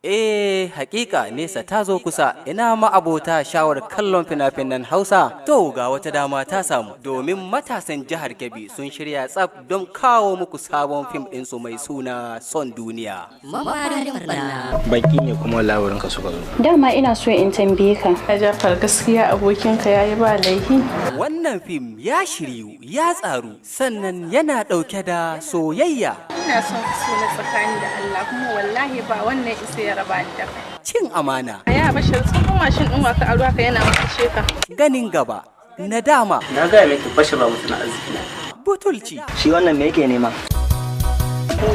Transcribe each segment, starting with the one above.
Hakika nesa ta zo kusa, ina ma'abota shawar kallon fina-finan Hausa. To ga wata dama ta samu domin matasan jihar Kebbi sun shirya tsaf don kawo muku sabon fim ɗinsu mai suna Son Duniya. Mafarin barna. Baki ne kuma labarin ka suka zo. Dama ina so in tambaye ka. Jafar gaskiya abokinka yayi ba laifi. Wannan fim ya shiryu, ya tsaru, sannan yana ɗauke da soyayya. Ina son so na tsakani da Allah kuma wallahi ba wannan isa ya raba da kai. Cin amana. Ya Bashir tsohon mashin ɗin waka aro haka yana mace ka. Ganin gaba, nadama. Na gaya miki Bashir ba mutum arziki na. Butulci. Shi wannan me yake nema?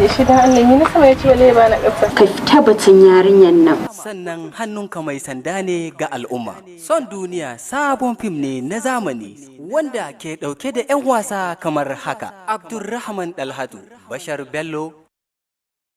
Ya shi dan Allah ni na sama yace wallahi ba na ƙasa. Ka tabbatin yarinyar nan. Sannan hannunka mai sanda ne ga al'umma. Son Duniya sabon fim ne na zamani wanda ke ɗauke da 'yan wasa kamar haka. Abdulrahman Dalhatu, Bashar Bello,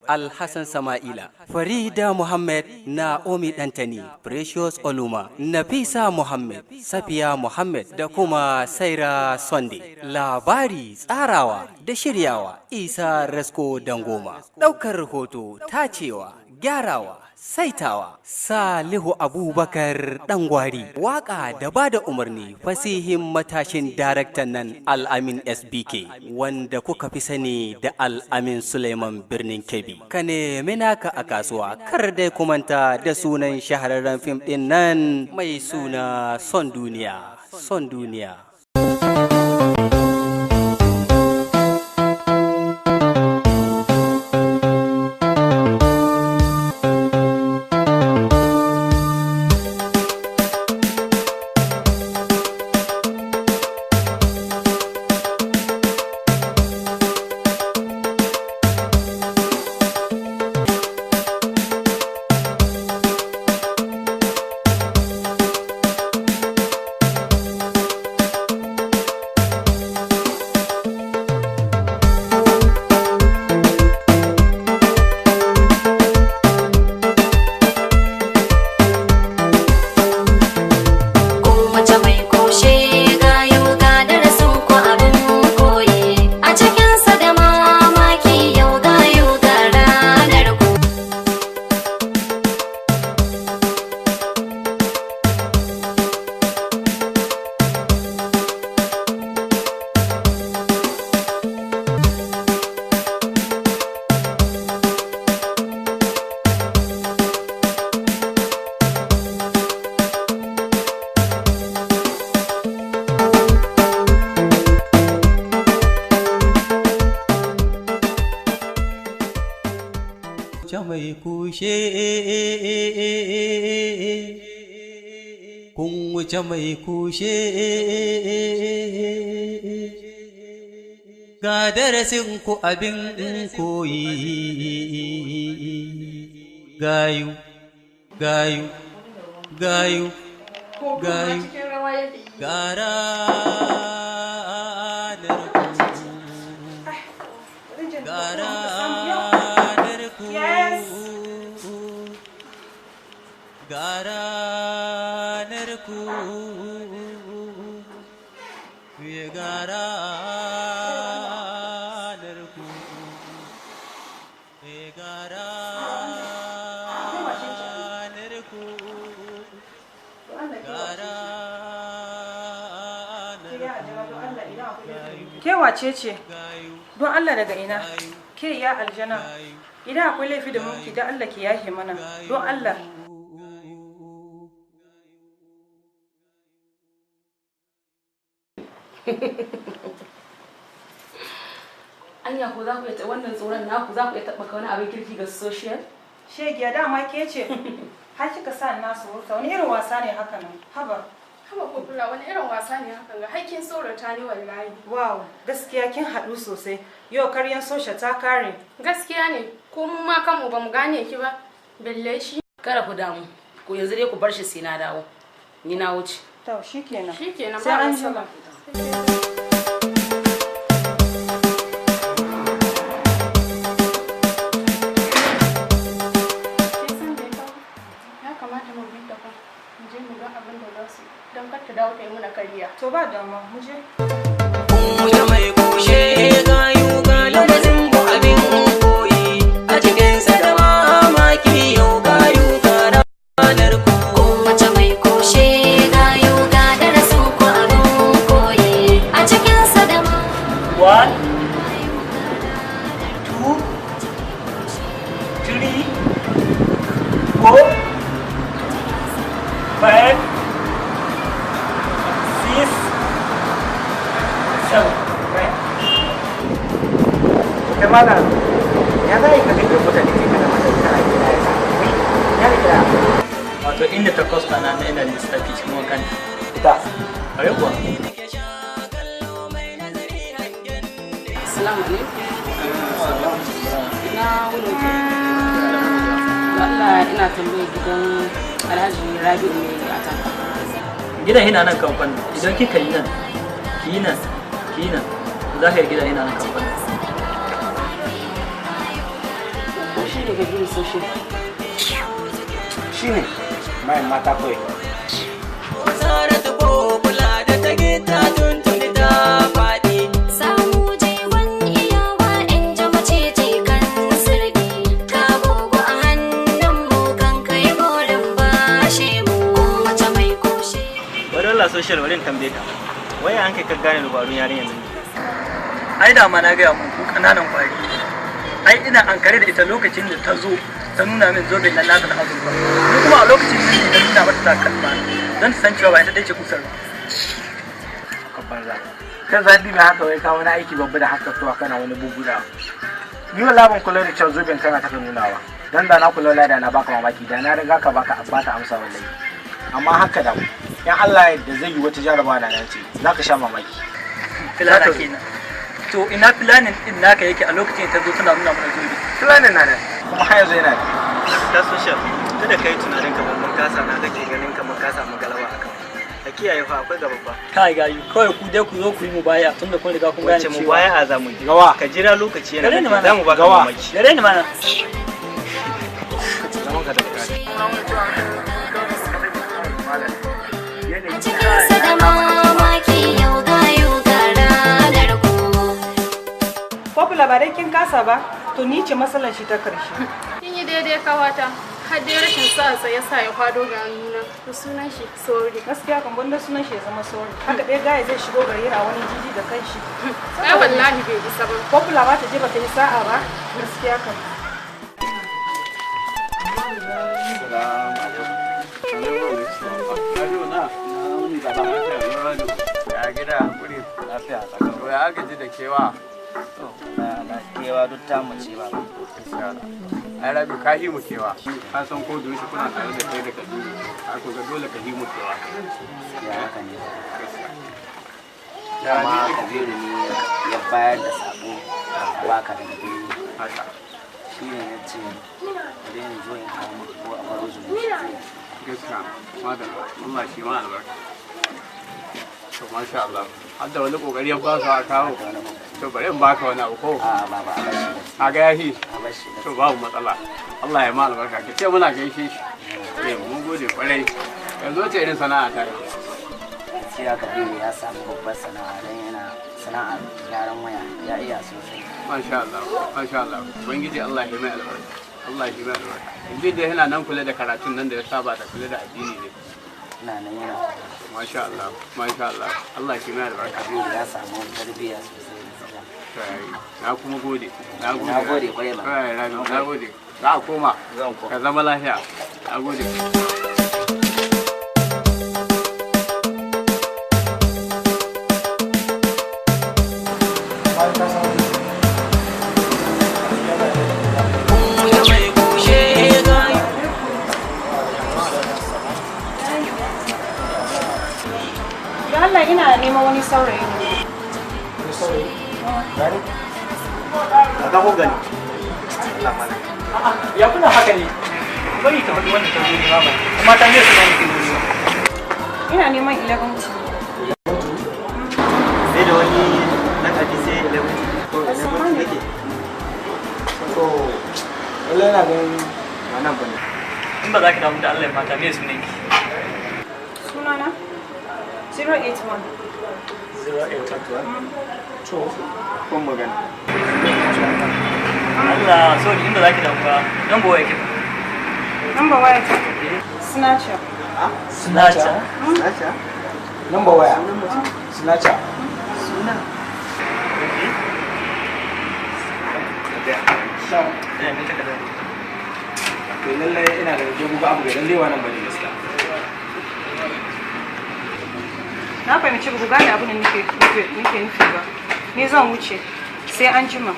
Alhassan Sama'ila, Farida Muhammad, Naomi Dantani, Precious Oluma, Nafisa Muhammad, Safiya Muhammad da kuma Saira Sunday. Labari, tsarawa da shiryawa Isa Rasko Dangoma. Ɗaukar hoto, tacewa, gyarawa, saitawa Salihu Abubakar Dangwari. Waka da ba da umarni fasihin matashin daraktan nan Al-Amin SBK wanda kuka fi sani da Al-Amin Suleiman Birnin Kebbi. Ka nemi naka a kasuwa, kar dai kumanta da sunan shahararren fim din nan mai suna Son Duniya. Son Duniya. Mai kushe kun wuce mai kushe ga darasin ku abin koyi gayu gayu gayu gayu gara gara Garanerku Garanerku Garanerku Ke wace ce? Don Allah daga ina? Ke ya aljana? Idan akwai laifi da muke da Allah ki yahe mana. Don Allah. Anya ko za ku yi wannan tsoron naku za ku iya taɓa wani abin kirki ga social? Shegiya dama ke ce. Har kika sa na surta wani irin wasa ne haka nan? Haba. Haba ko kula wani irin wasa ne haka ga hakkin tsorata ni wallahi. Wow, gaskiya kin haɗu sosai. Yau karyan social ta kare. Gaskiya ne, ko mu ma kanmu ba mu gane ki ba. Balle shi. Kada ku damu. Ku yanzu dai ku bar shi sai na dawo. Ni na wuce. To shikenan. Shikenan sai ba an matsala. Ya kamata mu bi ta fa. Mu je mu ga abin da za su don kar ta dawo ta yi muna kariya. To ba damuwa, mu je. Kun mai kushe gayu ga lamarin ku abin koyi a cikin sa da mamaki yau ga malam ya za ka ga mutane ke kana mata kana gida ya sa ya gida wato inda ta kosta na ina lissafi cikin wakan ita a yau kuwa Assalamu alaikum. Ina wuni ke. Allah ina tambaye gidan Alhaji Rabi'u ne a ta. gidan yana nan kamfani idan kika yi nan ki yi nan ki yi nan za ka yi gidan yana nan kamfani Ko shi daga gidan social. shine mai mata kawai social wurin tambaye ka wai an kai ka gane dubarun yarinyar nan ai da ma na ga mu kananan kwari ai ina ankare da ita lokacin da ta zo ta nuna min zobe na nata na azurfa ni kuma a lokacin nan ne nuna mata takalma don san cewa ba ita dai ce kusar ka banza kan zabi ba haka wai ka wani aiki babba da haka to kana wani buguda ni wallahi ban kula da cewa zoben tana ta nunawa dan da na kula da na baka mamaki da na riga ka baka ta amsa wallahi amma haka da in Allah da zai yi wata jarabawa na nan ce za ka sha mamaki. Filana kenan. To ina filanin din naka yake a lokacin ta zo tana nuna mana zobe. Filanin na nan kuma har yanzu yana ta social tun da kai tunanin ka babban kasa na kake ganin kamar ka samu galawa akan. Ka kiyaye fa akwai gaba ba. Kai gayu kawai ku dai ku zo ku yi mubaya tunda kun riga kun gane cewa. Wace mubaya za mu yi? Gawa. Ka jira lokaci yana da za mu baka mamaki. Gare ni mana. Zaman ka da kai. Cikinsa da mamaki yau ranar ku. Popular ba dai kin kasa ba, to ni ce matsalar shi ta karshe. Kin yi daidai kawata. Har dai rashin sa ya sa ya kwado ga hannuna. To sunan shi sorry. Gaskiya kan gwanda sunan shi ya zama sorry. Haka ɗaya gaya zai shigo gari yana wani jiji da kanshi. Ai wallahi bai isa ba. Popular ba ta je ba ta yi sa'a ba. Gaskiya kan. Ya gida hakuri lafiya tsakanin ya aka ji da kewa kewa duk ta mace ba ai rabi ka yi mu kewa ka san ko duk kuna tare da kai da kabiru ka ko ga dole ka yi mu kewa ya haka ne dama kabiru ne ya bayar da sabo baka daga biyu haka shi ne ya ce da yin zo in kawo maka ko a baro zuwa gaskiya madalla Allah shi ma albarka to masha Allah har da wani kokari ya ba ka kawo to bari in baka wani abu ko a baba a bashi a ga yahi a bashi to babu matsala Allah ya ma albarka ki ce muna gaishe shi mun gode kwarai yanzu ce irin sana'a ta yi gaskiya kabiru ya samu babbar sana'a don yana sana'ar gyaran waya ya iya sosai masha Allah ubangiji Allah ya mai albarka Allah ya mai albarka inda da yana nan kula da karatun nan da ya saba da kula da addini ne ina nan yana masha Allah Allah ya mai albarka kabiru ya samu tarbiyya sosai na kuma gode na gode kwarai ba na gode za a koma ka zama lafiya na gode Allah ina neman wani saurayi ne. Wani saurayi? Gani? Ka ga ko gani? Allah mana. Ya kuna haka ne? Bari ta faɗi wanda ta zo nema ba. Amma ta ne suna nufin duniya. Ina neman 11. Sai da wani lakabi sai 11. To, 11 nake. To, wallahi ina ganin wannan bane. In ba za ki damu da Allah ya fata me sunan ki? Sunana? 081. 081. To, kun magana. Allah so ni inda za ki damu ba. Nan gowa yake. Number waya ta? Snatcher. Snatcher? Snatcher? Number waya? Snatcher. Suna? To lallai ina da rage buga abu ga lallai wannan bane gaskiya. Na fahimci buga da abin da nake nufi ba. Ni zan wuce sai an jima.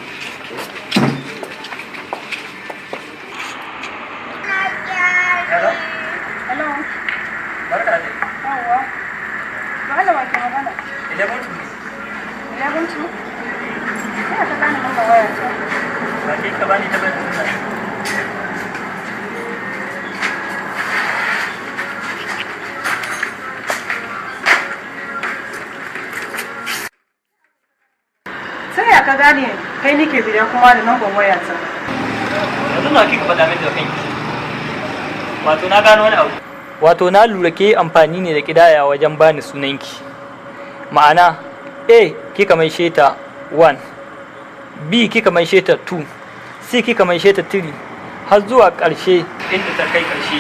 misali kai nake biya kuma da namban wayata. Yanzu na kika faɗa min da kanki. Wato na gano wani abu. Wato na lura ke amfani ne da kidaya wajen bani sunanki. Ma'ana A kika mai sheta 1, B kika mai sheta 2, C kika mai sheta 3 har zuwa ƙarshe inda ta kai ƙarshe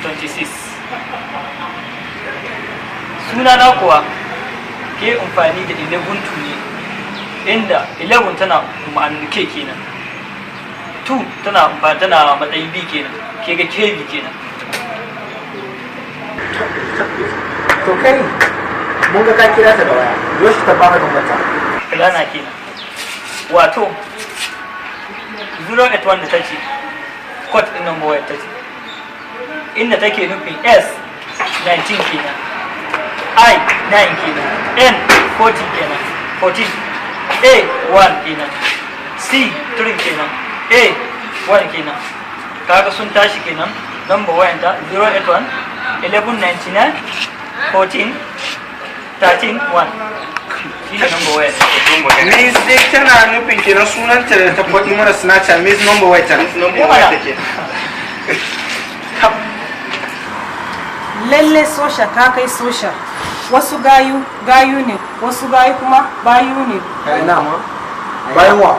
26. Suna na kuwa ke amfani da 11 ne inda 11 tana ma'anar ke kenan, 2 tana matsayin B kenan, ke ga KB kenan. To kai mun ga ka kira ta da waya, yoshi ta baka bambanta. Rana kenan. Wato 081 da ta ce code ɗin number waya ta ce inda take nufin S 19 kenan, I 9 kenan, N 40 kenan, 14, A 1 kenan, C 3 kenan, A 1 kenan. Kaga sun tashi kenan number wayan ta 081 1199 14 13 1. Shi ne number waya. Miss dai tana nufin kenan sunanta da ta faɗi mana Snapchat, Miss number waya ta. Number waya take. Lalle social ta kai social. Wasu gayu ne, wasu gayu kuma bayu ne. Ina ma? Bayan wa?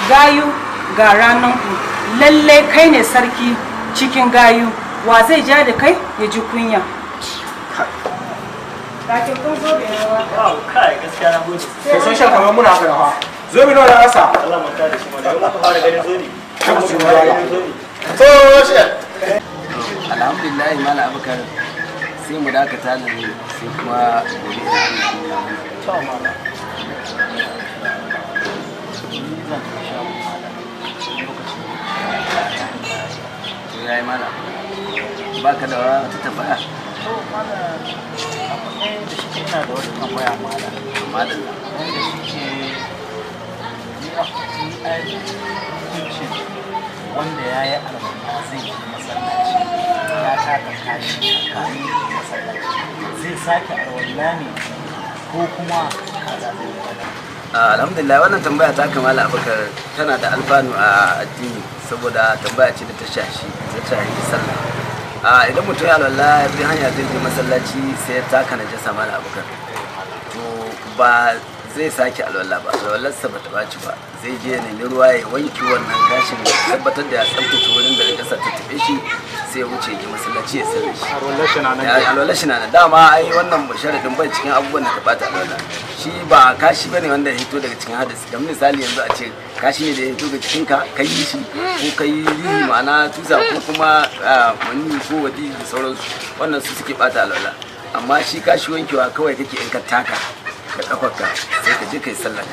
Gayu ga ranan ku. Lalle kai ne sarki cikin gayu. Wa zai ja da kai ya ji kunya. Lakin kun zo da yawa. Wow, kai gaskiya na gode. Kai social kamar muna haka da fa. Zo bi nawa da asa. Allah mu tada shi mana. Yau ku fara ganin zoni. Social. Alhamdulillah mala abakar sai mu dakata da ni sai kuma gobe da Allah. Ciao mala. To yayi mala. Baka da wata tabbaya? To mala abu ne da shi ina da wata tambaya mala. Madalla. Wanda shi ni a hukuncin wanda ya yi alwala zai yi masallaci ya taka kashi kamin masallaci zai sake alwala ne ko kuma kaza zai yi. Alhamdulillah wannan tambaya ta kamala abakar tana da alfanu a addini saboda tambaya ce da ta shashi sallah. Idan mutum ya alwala ya bi hanya zai je masallaci sai ya taka najasa mala abakar to ba zai sake alwala ba, alwalarsa ba ta baci ba, zai je ya nemi ruwa ya wanke wannan gashin ya tabbatar da ya tsaftace wurin da najasa ta taɓe shi sai ya wuce ya masallaci ya sallar shi. Alwalar shi na nan dama ai wannan sharadin bai cikin abubuwan da ka bata alwala. Shi ba kashi bane wanda ya hito daga cikin hadisi, kamar misali yanzu a ce kashi ne da ya hito daga cikin ka kai shi ko kai rihi ma'ana tusa ko kuma wani ko wadi da sauransu, wannan su suke bata alwala. Amma shi kashi wankewa kawai kake in ka taka da kafarka sai ka je kai sallar.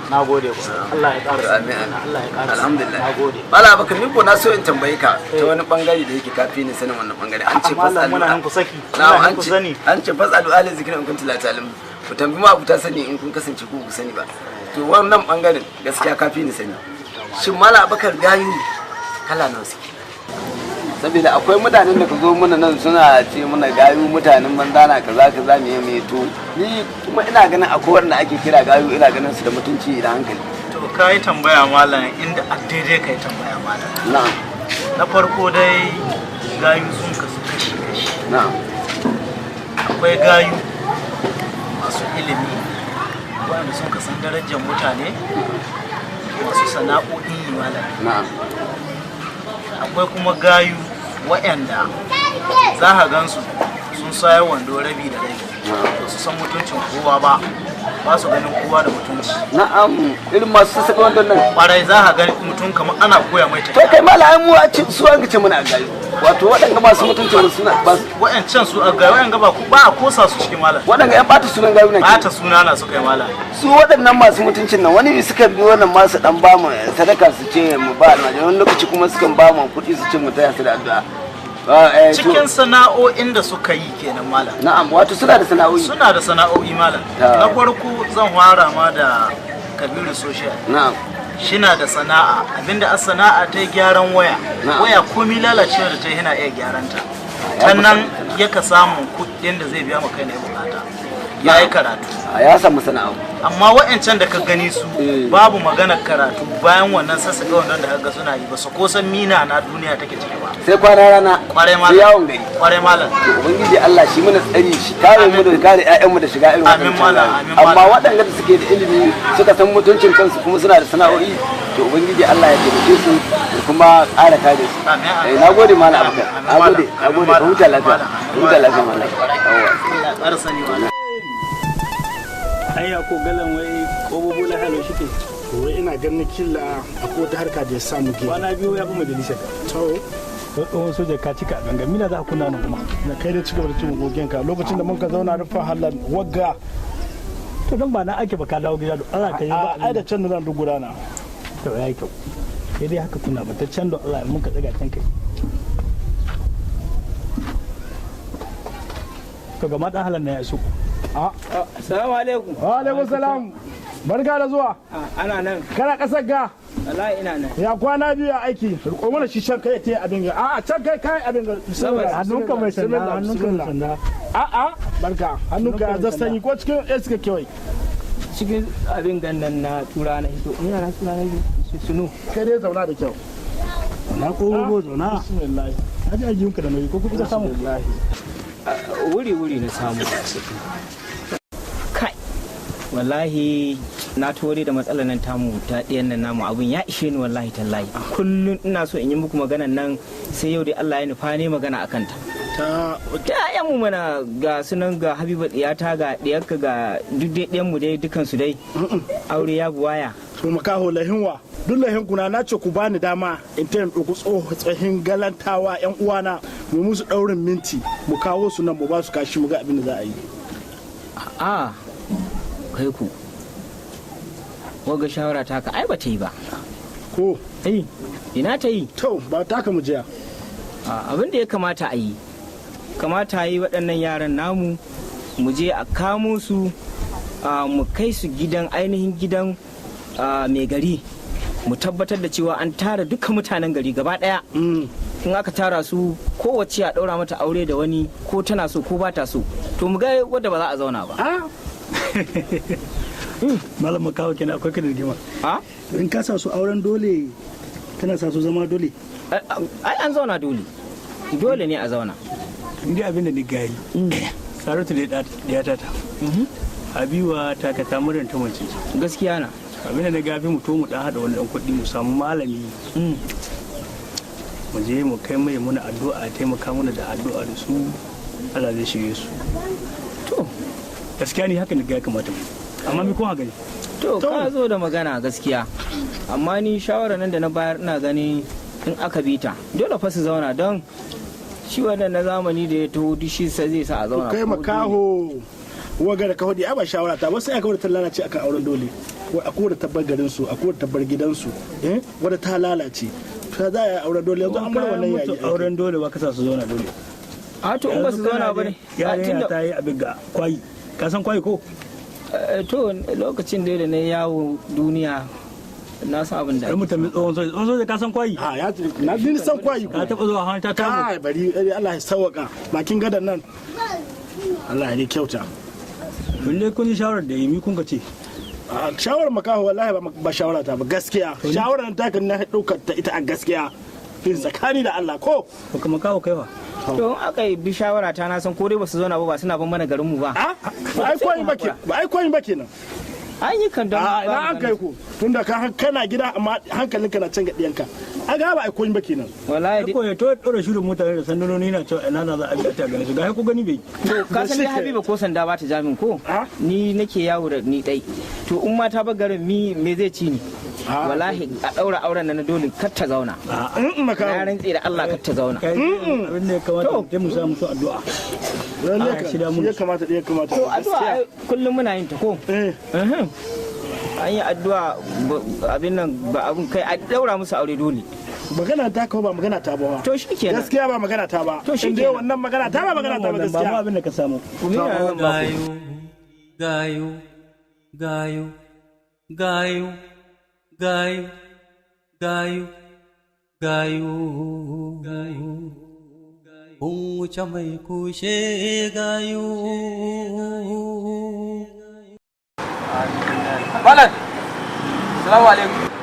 Na gode ku. Allah ya ƙara. Amin. Allah ya ƙara. Alhamdulillah. Na gode. Mala Abakar ni ko na so in tambaye ka ta wani bangare da yake kafi ni sanin wannan bangare. An ce fasalu. Muna hanku saki. Na an ce fasalu ahli zikrin in kuntum la ta'lamun. Ku tambi ma abuta sani in kun kasance ku sani ba. To wannan bangaren gaskiya kafi ni sani. Shin Mala Abakar gayu kala nawa suke? Saboda akwai mutanen da ka zo mana nan suna ce mana gayu mutanen banza na kaza me to ni kuma ina ganin akwai wanda ake kira gayu ina ganin su da mutunci da hankali. To kai tambaya malam inda a daidai kai tambaya malam. Na'am. Na farko dai gayu sun kasu kashi. Na'am. Akwai gayu masu ilimi wanda sun kasan darajar mutane masu sana'o'i malam. Na'am. Akwai kuma gayu waɗanda za ka gansu sun sayar wando rabi da rabi ba su san mutuncin kowa ba su ganin kowa da mutunci. Na'am, irin masu saka wandon nan kwarai za ka ga mutum kamar ana koya mai to kai mala mu a ci su an ce muna gayu wato waɗanda masu mutuncin suna ba waɗancan su a gayu waɗanda ba a kosa su cikin mala waɗanda yan bata sunan gayu ne bata suna na su kai mala su waɗannan masu mutuncin nan wani suka bi wannan masu dan ba mu sadaka su ce mu ba almajiri wani lokaci kuma sukan ba mu kuɗi su ce mu taya su da addu'a cikin sana'o'in da suka yi kenan malam. Na'am, wato suna da sana'o'i. Suna da sana'o'i malam. Na farko zan fara ma da Kabiru Social. Na'am. Shina da sana'a, abinda a sana'a ta gyaran waya. Waya komai lalacewa da ta yana iya gyaranta. Tannan yaka samun kuɗin da zai biya maka ne bukata. Ya yi karatu. a ya samu sana'a. amma wa'ancan da ka gani su babu maganar karatu bayan wannan sassaka wannan da kaga suna yi ba su ko san mina na duniya take ciki ba sai kwana rana kwarai sai yawon gari kwarai malam ubangiji Allah shi mana tsari shi kare mu da kare ƴaƴan mu da shiga irin wannan amma waɗanda da suke da ilimi suka san mutuncin kansu kuma suna da sana'o'i to ubangiji Allah ya taimake su da kuma ƙara kare su na gode malam Abubakar na gode ka huta lafiya malam ƙara sani malam hanya ko galan wai ko bubu na halo shike to wai ina ganin killa akwai wata harka da ya samu ke kwana biyu ya fi majalisa to tsohon soja ka cika gangami na za a kunna nan kuma na kai da cigaba da cin gogen ka lokacin da mun ka zauna rufa halar wagga to dan ba na ake ba ka dawo gida don Allah ka yi ba ai da can da nan duk gudana to yayi kyau sai dai haka kuna ba ta can don Allah mun ka tsaga can kai to ga madan halan na ya su assalamu alaikum. Wa alaikum salam. Barka da zuwa. Ana nan. Kana kasar ga? Wallahi ina nan. Ya kwana biyu a aiki. Riko mana shi shan kai ta abin ga. A can kai abin ga. Hannunka mai sanda. Hannunka mai sanda. A barka. Hannunka za sanyi ko cikin iska kewai. Cikin abin gandan na tura na hito. Ina na tura na hito. Sunu. Kai dai zauna da kyau. Na ko zauna. Bismillah. Aji ajiyunka da nauyi ko kuka samu. Wuri na samu. Kai wallahi na tori da matsalar nan tamu ta ɗiyan nan namu abun ya ishe ni wallahi tallahi kullum ina so in yi muku maganan nan sai yau dai Allah ya nufa ne magana akan ta ta mu mana ga sunan ga Habiba diyata ga diyarka ga duk dai ɗiyan mu dai dukan su dai aure ya buwaya to makaho lahinwa duk lahin kuna na ce ku bani dama in ta ɗauki tsohin galantawa yan uwana mu musu ɗaurin minti mu kawo su nan mu ba su kashi mu ga abin da za a yi a kai ku waga shawara ta ka ai ba ta yi ba ko ina ta yi to ba ta ka mu jiya abin da ya kamata a yi waɗannan yaran namu mu je a kamo su mu kai su gidan ainihin gidan mai gari mu tabbatar da cewa an tara dukkan mutanen gari gaba ɗaya in aka tara su kowace a ɗaura mata aure da wani ko tana so ko ba ta so to mu ga wadda ba za a zauna ba malam makawa kenan akwai kada rigima in ka sa su auren dole kana sa su zama dole ai an zauna dole ne a zauna inda abin da ni gayi saratu da ya tata habiwa ta ka ta murin ta mace gaskiya na abin da na gafi mu to mu dan hada wani dan kuɗi mu samu malami mu je mu kai mai muna addu'a taimaka mana da addu'a da su Allah zai shirye su to gaskiya ni haka ne ga kamata amma mi kun gani to ka zo da magana gaskiya amma ni shawara nan da na bayar ina gani in aka bi ta dole fa su zauna don shi wannan na zamani da ya taho dishi sai zai sa a zauna kai makaho waga da ka hodi ba shawara ta wasu aka wadda ta lalace akan auren dole akwai wadda tabbar garin su akwai wadda tabbar gidansu wadda ta lalace ta za a yi auren dole yanzu an bar wannan yayi auren dole ba ka sa su zauna dole a to in ba su zauna ba ne yarinya ta yi abin ga kwayi ka san kwayi ko to lokacin da na yawo duniya na san abin da mutum tsohon soja ka san kwayi ya na din san kwayi ka taba zuwa hanta ta mu bari Allah ya sauka bakin gadan nan Allah ya kyauta mun dai kun shawara da yi mi kun ka ce shawarar makaho wallahi ba shawara ta ba gaskiya shawarar ta kan na daukar ta ita a gaskiya tsakani da Allah ko kuma makaho kai ba to aka yi bi shawara ta na san ko dai ba su zauna ba suna ban mana garin mu ba ba ai koyi ba kenan an yi kan don na an kai ku tunda kana gida amma hankalinka na can ga diyanka a ga ba ai koyi ba kenan wallahi ko ya to dora shirin mutane da sandunoni na cewa ina za a bi ta gane su ga ku gani bai to ka san dai Habiba ko sanda ba ta jamin ko ni nake yawo da ni dai to in ma ta bar garin me zai ci ni wallahi a daura auren nan dole kar ta zauna na rantsi da Allah kar ta zauna abin da ya kamata sai mu samu su addu'a lalle ya kamata to addu'a kullum muna yin ta ko an yi addu'a abin nan ba abin kai a daura musu aure dole magana ta kawo ba magana ta ba to shi kenan gaskiya ba magana ta ba to shi kenan wannan magana ta ba magana ta ba gaskiya ba abin da ka samu gayo gayo gayo gayo gayo gayo gayo kun wuce mai kushe gayo malam salamu alaikum